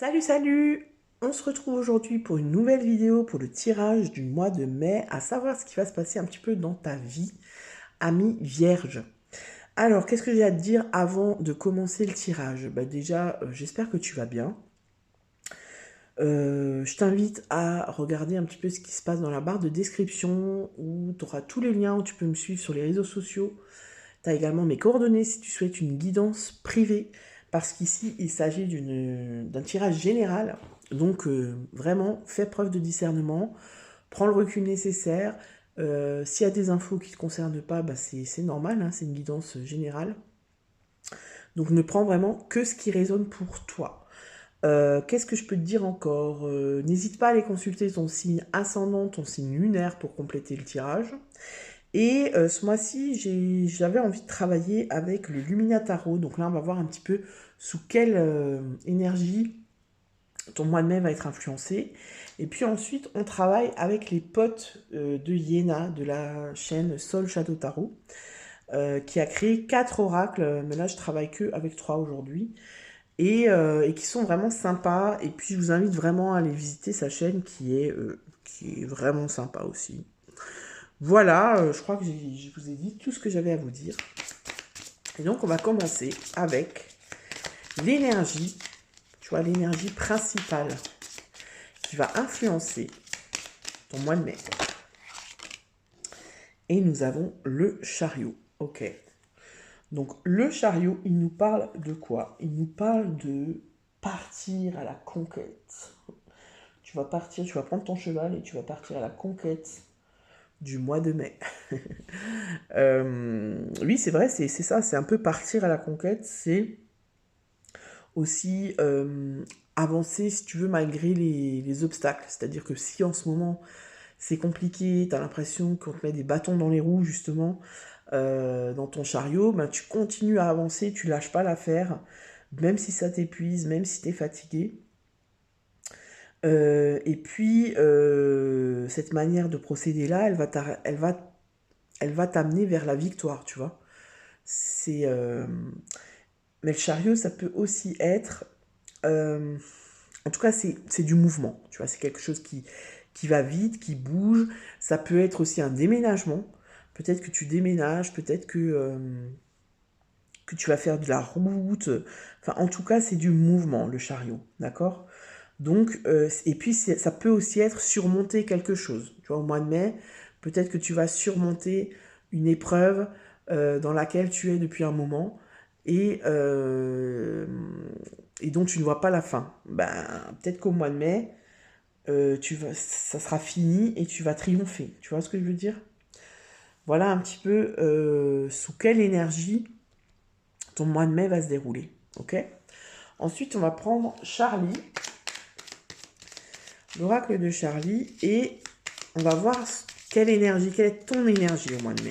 Salut, salut! On se retrouve aujourd'hui pour une nouvelle vidéo pour le tirage du mois de mai, à savoir ce qui va se passer un petit peu dans ta vie, ami vierge. Alors, qu'est-ce que j'ai à te dire avant de commencer le tirage? Déjà, j'espère que tu vas bien. Je t'invite à regarder un petit peu ce qui se passe dans la barre de description où tu auras tous les liens où tu peux me suivre sur les réseaux sociaux. Tu as également mes coordonnées si tu souhaites une guidance privée, parce qu'ici, il s'agit d'un tirage général. Donc, vraiment, fais preuve de discernement, prends le recul nécessaire. S'il y a des infos qui ne te concernent pas, c'est normal, hein, c'est une guidance générale. Donc, ne prends vraiment que ce qui résonne pour toi. Qu'est-ce que je peux te dire encore? N'hésite pas à aller consulter ton signe ascendant, ton signe lunaire pour compléter le tirage. Et ce mois-ci, j'avais envie de travailler avec le Lumina Tarot. Donc là, on va voir un petit peu sous quelle énergie ton mois de mai va être influencé. Et puis ensuite, on travaille avec les potes de Yéna, de la chaîne Sol Shadow Tarot, qui a créé 4 oracles. Mais là, je travaille que avec 3 aujourd'hui. Et qui sont vraiment sympas. Et puis, je vous invite vraiment à aller visiter sa chaîne qui est vraiment sympa aussi. Voilà, je crois que je vous ai dit tout ce que j'avais à vous dire. Et donc, on va commencer avec l'énergie, tu vois, l'énergie principale qui va influencer ton mois de mai. Et nous avons le chariot. Ok. Donc, le chariot, il nous parle de quoi? Il nous parle de partir à la conquête. Tu vas partir, tu vas prendre ton cheval et tu vas partir à la conquête du mois de mai. Oui, c'est vrai, c'est ça, c'est un peu partir à la conquête, c'est aussi avancer, si tu veux, malgré les obstacles. C'est-à-dire que si en ce moment c'est compliqué, tu as l'impression qu'on te met des bâtons dans les roues, justement, dans ton chariot, tu continues à avancer, tu lâches pas l'affaire, même si ça t'épuise, même si tu es fatigué. Et puis, cette manière de procéder-là, elle va t'amener vers la victoire, tu vois. C'est, mais le chariot, ça peut aussi être, en tout cas, c'est du mouvement, tu vois. C'est quelque chose qui va vite, qui bouge. Ça peut être aussi un déménagement. Peut-être que tu déménages, peut-être que tu vas faire de la route. Enfin, en tout cas, c'est du mouvement, le chariot, d'accord? Donc, et puis ça peut aussi être surmonter quelque chose. Tu vois, au mois de mai, peut-être que tu vas surmonter une épreuve dans laquelle tu es depuis un moment et, euh, et dont tu ne vois pas la fin. Peut-être qu'au mois de mai, ça sera fini et tu vas triompher. Tu vois ce que je veux dire? Voilà un petit peu sous quelle énergie ton mois de mai va se dérouler. Ok? Ensuite, on va prendre Charlie, l'oracle de Charlie, et on va voir quelle est ton énergie au mois de mai.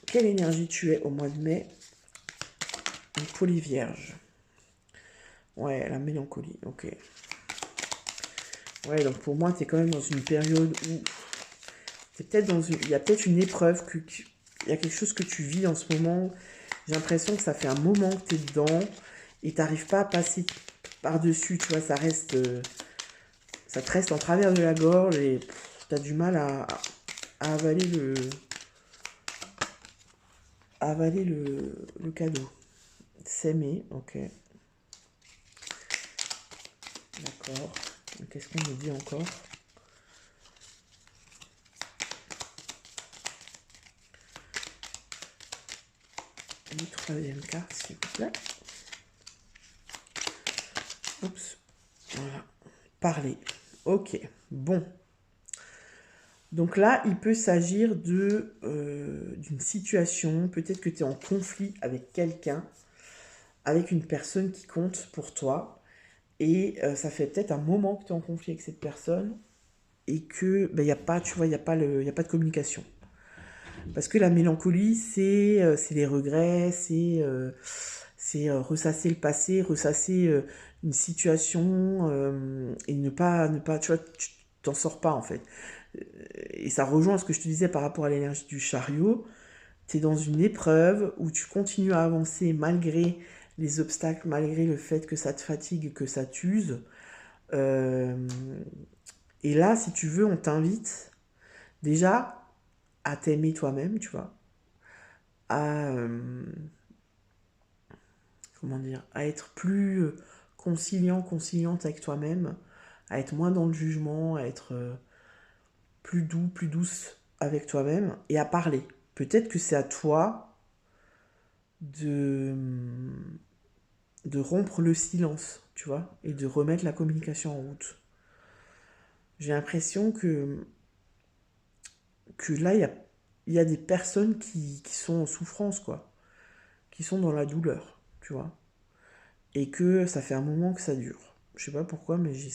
Quelle énergie tu es au mois de mai? Une polyvierge. Ouais, la mélancolie, ok. Ouais, donc pour moi, tu es quand même dans une période où il y a peut-être une épreuve, il y a quelque chose que tu vis en ce moment. J'ai l'impression que ça fait un moment que tu es dedans et tu n'arrives pas à passer par-dessus, tu vois, ça te reste en travers de la gorge et tu as du mal à avaler le cadeau. S'aimer, ok. D'accord. Qu'est-ce qu'on me dit encore? Une troisième carte, s'il vous plaît. Oups. Voilà. Parler. Ok. Bon. Donc là, il peut s'agir d'une situation, peut-être que tu es en conflit avec quelqu'un, avec une personne qui compte pour toi, et ça fait peut-être un moment que tu es en conflit avec cette personne, et que il y a pas, tu vois, y a pas de communication. Parce que la mélancolie, c'est les regrets, c'est ressasser le passé, ressasser une situation et ne pas, tu vois, tu t'en sors pas en fait. Et ça rejoint ce que je te disais par rapport à l'énergie du chariot. Tu es dans une épreuve où tu continues à avancer malgré les obstacles, malgré le fait que ça te fatigue, que ça t'use. Euh, et là, si tu veux, on t'invite déjà à t'aimer toi-même, tu vois, à, comment dire, à être plus conciliant, conciliante avec toi-même, à être moins dans le jugement, à être plus doux, plus douce avec toi-même et à parler. Peut-être que c'est à toi de, de rompre le silence, tu vois, et de remettre la communication en route. J'ai l'impression que là, il y a des personnes qui sont en souffrance, quoi, qui sont dans la douleur, tu vois, et que ça fait un moment que ça dure. Je sais pas pourquoi, mais j'ai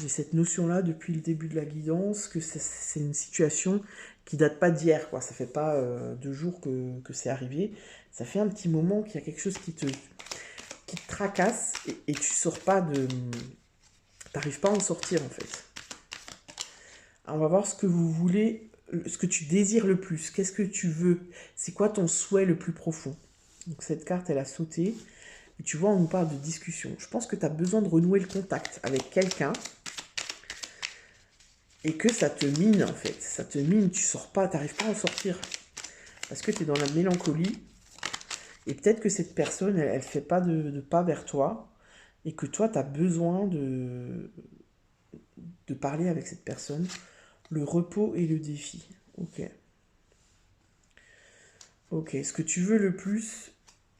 cette notion-là depuis le début de la guidance, que c'est une situation qui date pas d'hier, quoi. Ça fait pas 2 jours que c'est arrivé. Ça fait un petit moment qu'il y a quelque chose qui te tracasse et tu sors pas de... T'arrives pas à en sortir, en fait. Alors, on va voir ce que vous voulez, ce que tu désires le plus. Qu'est-ce que tu veux? C'est quoi ton souhait le plus profond? Donc cette carte, elle a sauté. Et tu vois, on nous parle de discussion. Je pense que tu as besoin de renouer le contact avec quelqu'un et que ça te mine, en fait. Ça te mine, tu sors pas, t'arrives pas à en sortir. Parce que tu es dans la mélancolie. Et peut-être que cette personne, elle fait pas de pas vers toi. Et que toi, tu as besoin de parler avec cette personne. Le repos et le défi. Ok. Ok. Ce que tu veux le plus,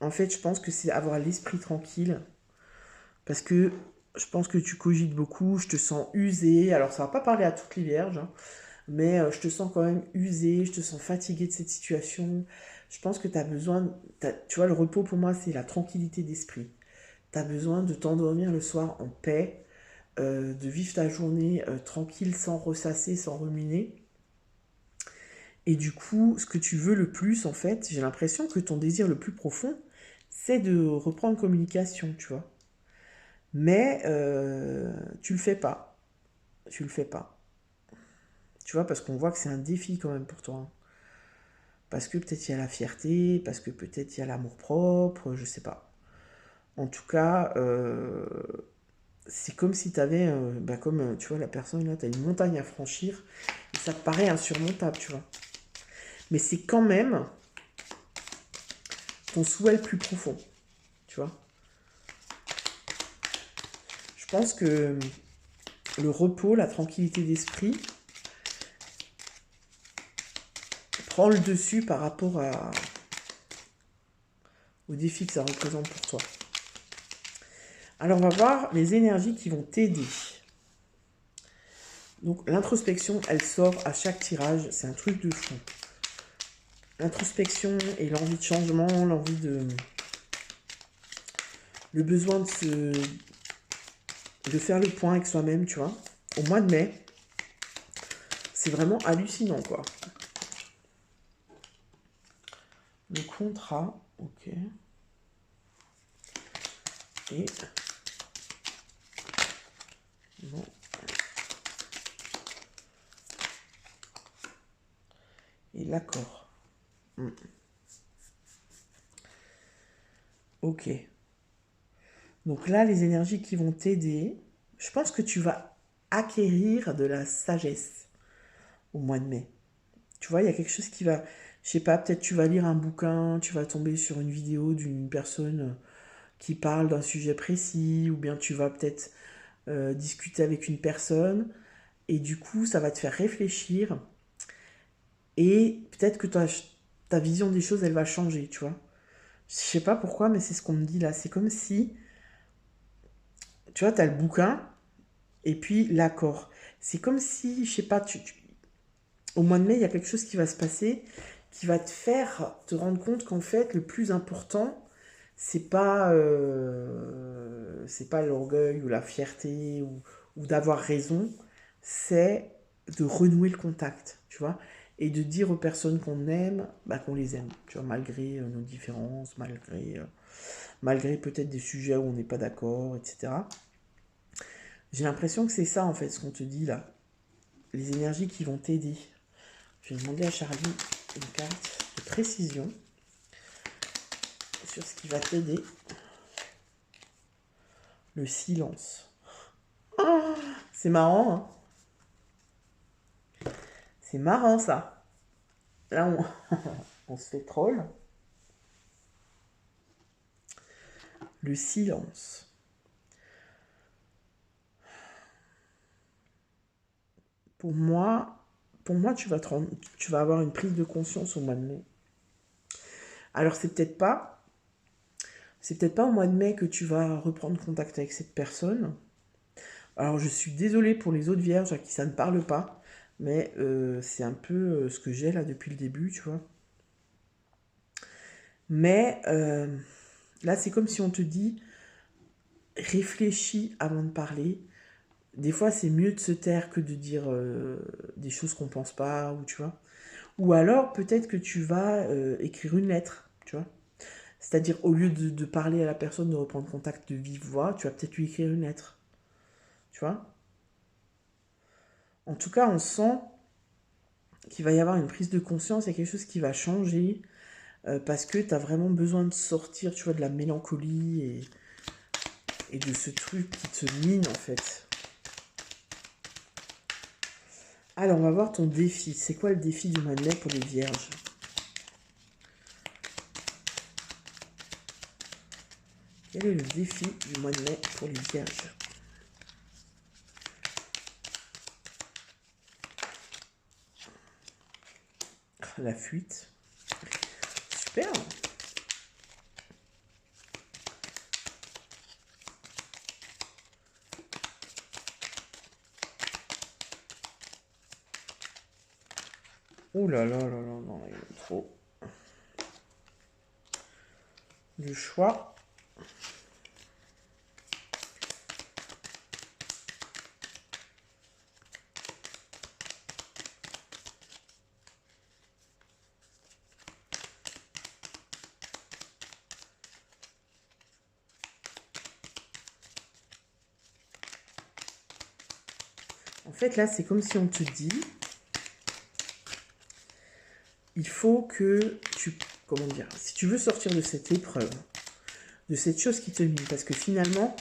en fait, je pense que c'est avoir l'esprit tranquille. Parce que je pense que tu cogites beaucoup. Je te sens usé. Alors, ça va pas parler à toutes les vierges, hein. Mais je te sens quand même usé, je te sens fatigué de cette situation. Je pense que tu as besoin, tu vois, le repos pour moi, c'est la tranquillité d'esprit. Tu as besoin de t'endormir le soir en paix, de vivre ta journée tranquille, sans ressasser, sans ruminer. Et du coup, ce que tu veux le plus, en fait, j'ai l'impression que ton désir le plus profond, c'est de reprendre communication, tu vois. Mais tu le fais pas. Tu le fais pas. Tu vois, parce qu'on voit que c'est un défi quand même pour toi, hein. Parce que peut-être il y a la fierté, parce que peut-être il y a l'amour-propre, je sais pas. En tout cas, c'est comme si tu avais, comme tu vois, la personne là, tu as une montagne à franchir, et ça te paraît insurmontable, tu vois. Mais c'est quand même ton souhait le plus profond, tu vois. Je pense que le repos, la tranquillité d'esprit, prend le dessus par rapport au défi que ça représente pour toi. Alors on va voir les énergies qui vont t'aider. Donc l'introspection, elle sort à chaque tirage, c'est un truc de fou. L'introspection et l'envie de changement, l'envie de... le besoin de faire le point avec soi-même, tu vois. Au mois de mai, c'est vraiment hallucinant, quoi. Le contrat, ok. Et... bon. Et l'accord. Ok. Donc là, les énergies qui vont t'aider, je pense que tu vas acquérir de la sagesse au mois de mai. Tu vois, il y a quelque chose qui va, je sais pas, peut-être tu vas lire un bouquin, tu vas tomber sur une vidéo d'une personne qui parle d'un sujet précis, ou bien tu vas peut-être discuter avec une personne, et du coup, ça va te faire réfléchir, et peut-être que ta vision des choses, elle va changer, tu vois. Je sais pas pourquoi, mais c'est ce qu'on me dit là. C'est comme si, tu vois, tu as le bouquin, et puis l'accord. C'est comme si, je sais pas, au mois de mai, il y a quelque chose qui va se passer qui va te faire te rendre compte qu'en fait, le plus important, c'est pas l'orgueil ou la fierté ou d'avoir raison, c'est de renouer le contact, tu vois, et de dire aux personnes qu'on aime, bah, qu'on les aime, tu vois, malgré nos différences, malgré peut-être des sujets où on n'est pas d'accord, etc. J'ai l'impression que c'est ça, en fait, ce qu'on te dit là. Les énergies qui vont t'aider. Je vais demander à Charlie une carte de précision. sur ce qui va t'aider. Le silence. Oh, c'est marrant, hein. C'est marrant, ça. Là, on se fait troll. Le silence. Pour moi, tu vas avoir une prise de conscience au mois de mai. Alors, c'est peut-être pas au mois de mai que tu vas reprendre contact avec cette personne. Alors, je suis désolée pour les autres vierges à qui ça ne parle pas, mais c'est un peu ce que j'ai là depuis le début, tu vois. Mais là, c'est comme si on te dit, réfléchis avant de parler. Des fois, c'est mieux de se taire que de dire des choses qu'on pense pas, ou tu vois. Ou alors, peut-être que tu vas écrire une lettre, tu vois. C'est-à-dire, au lieu de parler à la personne, de reprendre contact de vive voix, tu vas peut-être lui écrire une lettre. Tu vois. En tout cas, on sent qu'il va y avoir une prise de conscience, il y a quelque chose qui va changer, parce que tu as vraiment besoin de sortir, tu vois, de la mélancolie et de ce truc qui te mine, en fait. Alors, on va voir ton défi. C'est quoi le défi du mois de mai pour les vierges? Quel est le défi du mois de mai pour les vierges? La fuite. Super. Oh là là là là, non, il y a trop. Le choix. En fait, là, c'est comme si on te dit, il faut que tu, comment dire, si tu veux sortir de cette épreuve, de cette chose qui te mine, parce que finalement,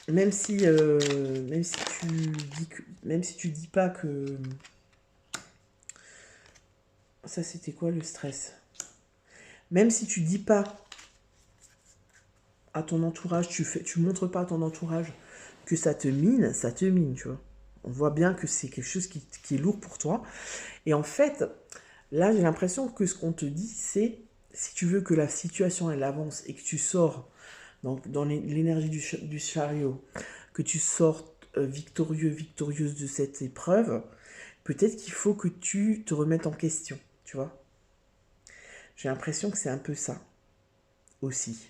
même si tu dis pas que, ça c'était quoi le stress? Même si tu dis pas à ton entourage, tu montres pas à ton entourage que ça te mine, tu vois. On voit bien que c'est quelque chose qui est lourd pour toi. Et en fait, là, j'ai l'impression que ce qu'on te dit, c'est, si tu veux que la situation, elle avance et que tu sors dans l'énergie du chariot, que tu sortes victorieuse de cette épreuve, peut-être qu'il faut que tu te remettes en question, tu vois. J'ai l'impression que c'est un peu ça, aussi.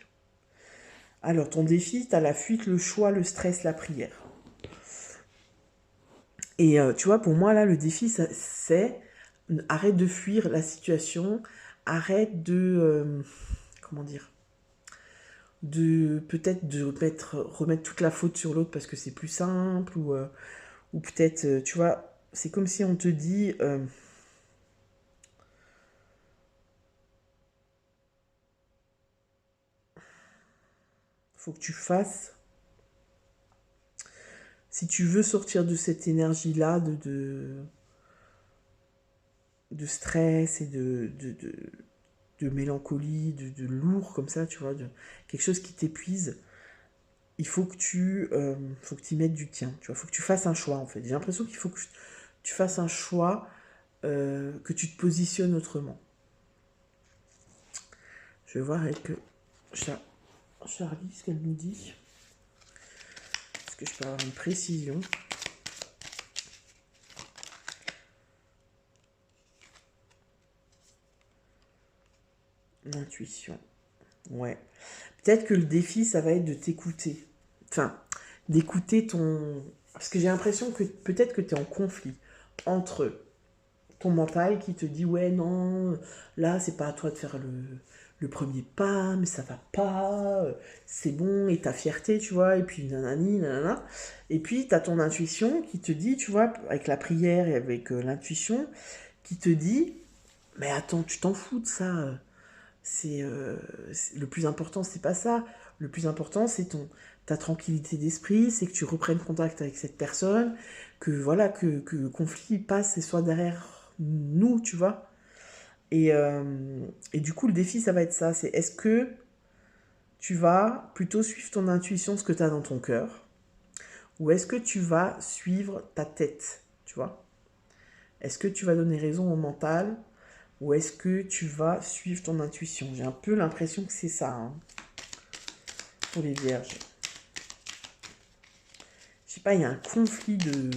Alors, ton défi, tu as la fuite, le choix, le stress, la prière. Et tu vois, pour moi, là, le défi, c'est arrête de fuir la situation, arrête de... comment dire? Peut-être de remettre toute la faute sur l'autre parce que c'est plus simple, ou peut-être, tu vois, c'est comme si on te dit... faut que tu fasses... Si tu veux sortir de cette énergie-là, de stress et de mélancolie, de lourd comme ça, tu vois, quelque chose qui t'épuise, il faut que tu y mettes du tien, tu vois, faut que tu fasses un choix en fait. J'ai l'impression qu'il faut que tu fasses un choix, que tu te positionnes autrement. Je vais voir avec Charlie ce qu'elle nous dit. Est-ce que je peux avoir une précision? L'intuition. Ouais. Peut-être que le défi, ça va être de t'écouter. Enfin, d'écouter ton... Parce que j'ai l'impression que peut-être que tu es en conflit entre ton mental qui te dit ouais non, là c'est pas à toi de faire le premier pas, mais ça va pas, c'est bon, et ta fierté, tu vois, et puis nanani, nanana. Et puis t'as ton intuition qui te dit, tu vois, avec la prière et avec l'intuition, qui te dit, mais attends, tu t'en fous de ça, Le plus important, c'est pas ça. Le plus important, c'est ta tranquillité d'esprit, c'est que tu reprennes contact avec cette personne, que voilà, que le conflit passe et soit derrière nous, tu vois. Et du coup, le défi, ça va être ça. C'est est-ce que tu vas plutôt suivre ton intuition, ce que tu as dans ton cœur, ou est-ce que tu vas suivre ta tête, tu vois? Est-ce que tu vas donner raison au mental, ou est-ce que tu vas suivre ton intuition? J'ai un peu l'impression que c'est ça, hein, pour les vierges. Je sais pas, il y a un conflit de...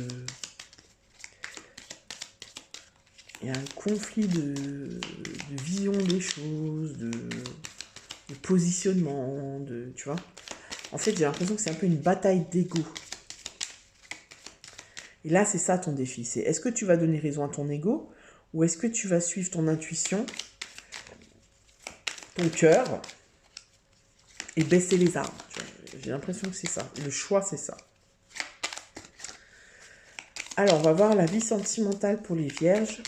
Il y a un conflit de vision des choses, de positionnement, tu vois. En fait, j'ai l'impression que c'est un peu une bataille d'ego. Et là, c'est ça ton défi. C'est est-ce que tu vas donner raison à ton ego ou est-ce que tu vas suivre ton intuition, ton cœur et baisser les armes. J'ai l'impression que c'est ça. Le choix, c'est ça. Alors, on va voir la vie sentimentale pour les vierges.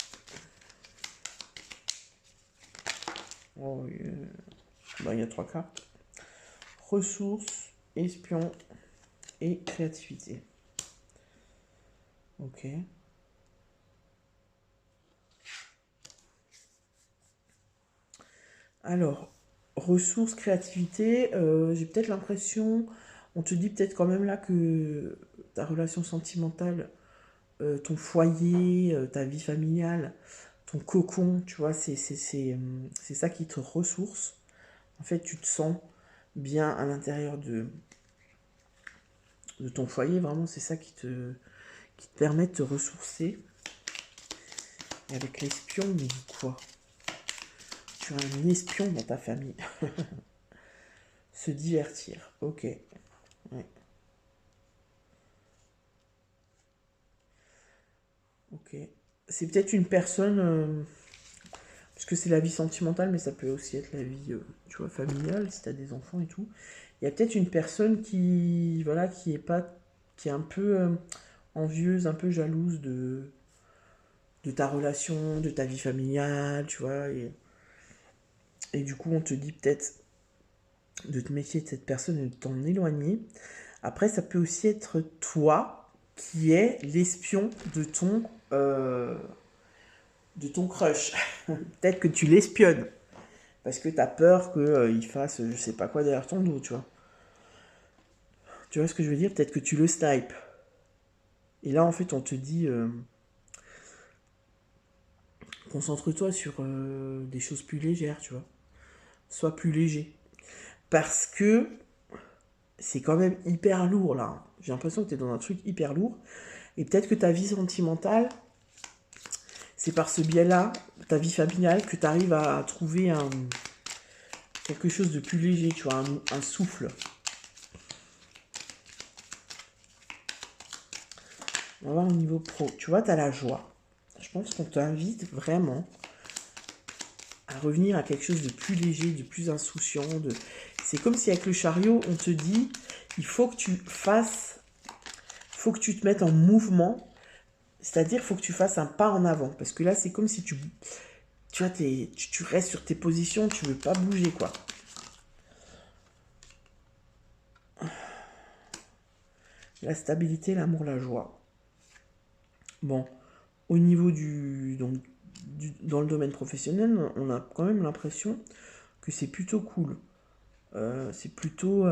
Oh, il y a 3 cartes. Ressources, espion et créativité. Ok. Alors, ressources, créativité, j'ai peut-être l'impression, on te dit peut-être quand même là que ta relation sentimentale, ton foyer, ta vie familiale, ton cocon, tu vois, c'est ça qui te ressource. En fait, tu te sens bien à l'intérieur de ton foyer, vraiment, c'est ça qui te permet de te ressourcer. Et avec l'espion, on dit quoi? Tu as un espion dans ta famille. Se divertir, ok. Ouais. Ok. C'est peut-être une personne, parce que c'est la vie sentimentale, mais ça peut aussi être la vie, tu vois, familiale, si tu as des enfants et tout. Il y a peut-être une personne qui, voilà, qui est un peu envieuse, un peu jalouse de ta relation, de ta vie familiale, tu vois. Et du coup, on te dit peut-être de te méfier de cette personne et de t'en éloigner. Après, ça peut aussi être toi qui es l'espion de ton crush. Peut-être que tu l'espionnes. Parce que t'as peur qu'il fasse je sais pas quoi derrière ton dos, tu vois. Tu vois ce que je veux dire? Peut-être que tu le snipes. Et là, en fait, on te dit concentre-toi sur des choses plus légères, tu vois. Sois plus léger. Parce que c'est quand même hyper lourd, là. J'ai l'impression que t'es dans un truc hyper lourd. Et peut-être que ta vie sentimentale, c'est par ce biais-là, ta vie familiale, que tu arrives à trouver quelque chose de plus léger, tu vois, un souffle. On va voir au niveau pro. Tu vois, tu as la joie. Je pense qu'on t'invite vraiment à revenir à quelque chose de plus léger, de plus insouciant. C'est comme si avec le chariot, on te dit, il faut que tu fasses, il faut que tu te mettes en mouvement. C'est-à-dire, il faut que tu fasses un pas en avant. Parce que là, c'est comme si tu vois, tu restes sur tes positions, tu veux pas bouger, quoi. La stabilité, l'amour, la joie. Bon, au niveau dans le domaine professionnel, on a quand même l'impression que c'est plutôt cool. C'est plutôt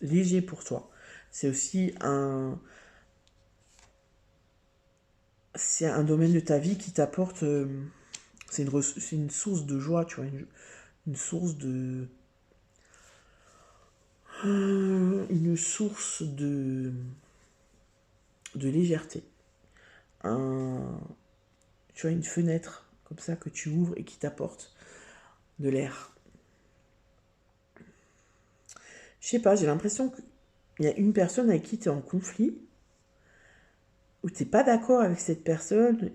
léger pour toi. C'est aussi c'est un domaine de ta vie qui t'apporte, c'est une source de joie, tu vois, une source une source de légèreté. Tu vois, une fenêtre comme ça que tu ouvres et qui t'apporte de l'air. Je sais pas, j'ai l'impression qu'il y a une personne avec qui tu es en conflit, où tu n'es pas d'accord avec cette personne,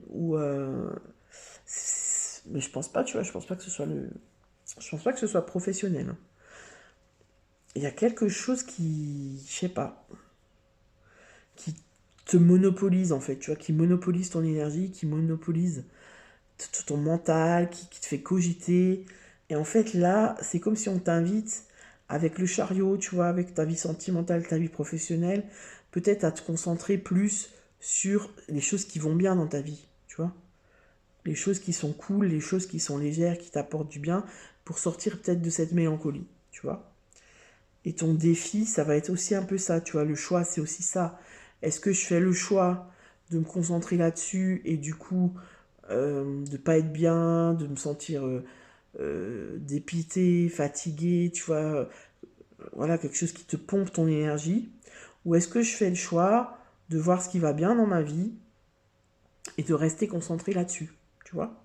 mais je pense pas, tu vois, je pense pas que ce soit professionnel. Il y a quelque chose qui, je sais pas, qui te monopolise en fait, tu vois, qui monopolise ton énergie, qui monopolise ton mental, qui te fait cogiter. Et en fait, là, c'est comme si on t'invite avec le chariot, tu vois, avec ta vie sentimentale, ta vie professionnelle, peut-être à te concentrer plus sur les choses qui vont bien dans ta vie, tu vois. Les choses qui sont cool, les choses qui sont légères, qui t'apportent du bien, pour sortir peut-être de cette mélancolie, tu vois. Et ton défi, ça va être aussi un peu ça, tu vois. Le choix, c'est aussi ça. Est-ce que je fais le choix de me concentrer là-dessus et du coup de pas être bien, de me sentir dépité, fatigué, tu vois, voilà, quelque chose qui te pompe ton énergie, ou est-ce que je fais le choix de voir ce qui va bien dans ma vie et de rester concentré là-dessus, tu vois.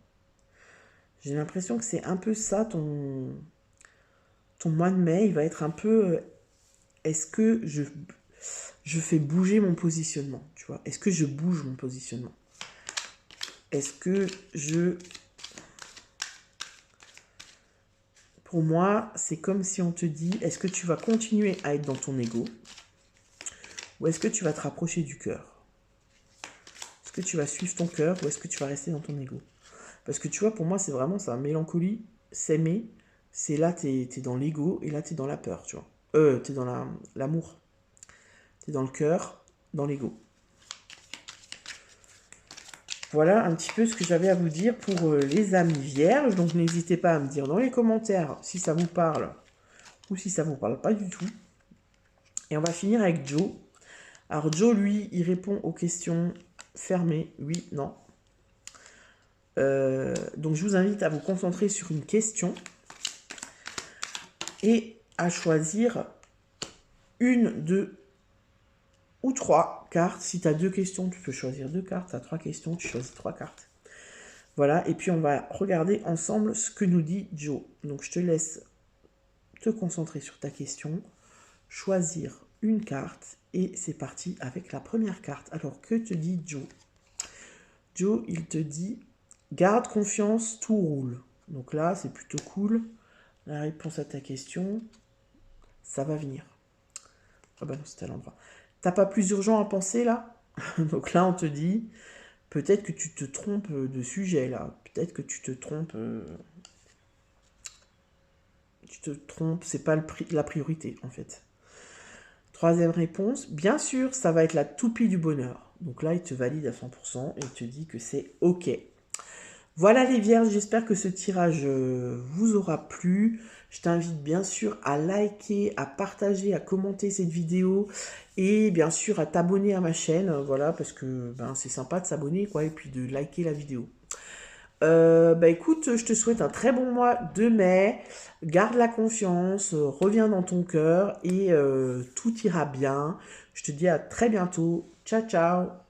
J'ai l'impression que c'est un peu ça ton mois de mai, il va être un peu est-ce que je fais bouger mon positionnement, tu vois. Est-ce que je bouge mon positionnement? Est-ce que je... Pour moi, c'est comme si on te dit, est-ce que tu vas continuer à être dans ton ego ou est-ce que tu vas te rapprocher du cœur? Est-ce que tu vas suivre ton cœur ou est-ce que tu vas rester dans ton ego? Parce que tu vois, pour moi, c'est vraiment ça. Mélancolie, s'aimer, c'est là, t'es dans l'ego et là, t'es dans la peur, tu vois. T'es dans l'amour. T'es dans le cœur, dans l'ego. Voilà un petit peu ce que j'avais à vous dire pour les amis vierges. Donc n'hésitez pas à me dire dans les commentaires si ça vous parle ou si ça vous parle pas du tout. Et on va finir avec Joe. Alors Joe, lui, il répond aux questions fermées, oui, non. Donc je vous invite à vous concentrer sur une question et à choisir une, deux ou trois cartes. Si tu as deux questions, tu peux choisir deux cartes. Tu as trois questions, tu choisis trois cartes. Voilà, et puis on va regarder ensemble ce que nous dit Joe. Donc je te laisse te concentrer sur ta question, choisir une carte, et c'est parti avec la première carte. Alors que te dit Joe? Joe, il te dit « Garde confiance, tout roule ». Donc là, c'est plutôt cool. La réponse à ta question, ça va venir. Ah bah non, c'était à l'endroit. T'as pas plus urgent à penser là? Donc là, on te dit, peut-être que tu te trompes de sujet là. Peut-être que tu te trompes. C'est pas la priorité en fait. Troisième réponse, bien sûr, ça va être la toupie du bonheur. Donc là, il te valide à 100% et il te dit que c'est OK. Voilà les vierges, j'espère que ce tirage vous aura plu. Je t'invite bien sûr à liker, à partager, à commenter cette vidéo et bien sûr à t'abonner à ma chaîne, voilà, parce que c'est sympa de s'abonner quoi et puis de liker la vidéo. Écoute, je te souhaite un très bon mois de mai, garde la confiance, reviens dans ton cœur et tout ira bien. Je te dis à très bientôt, ciao ciao.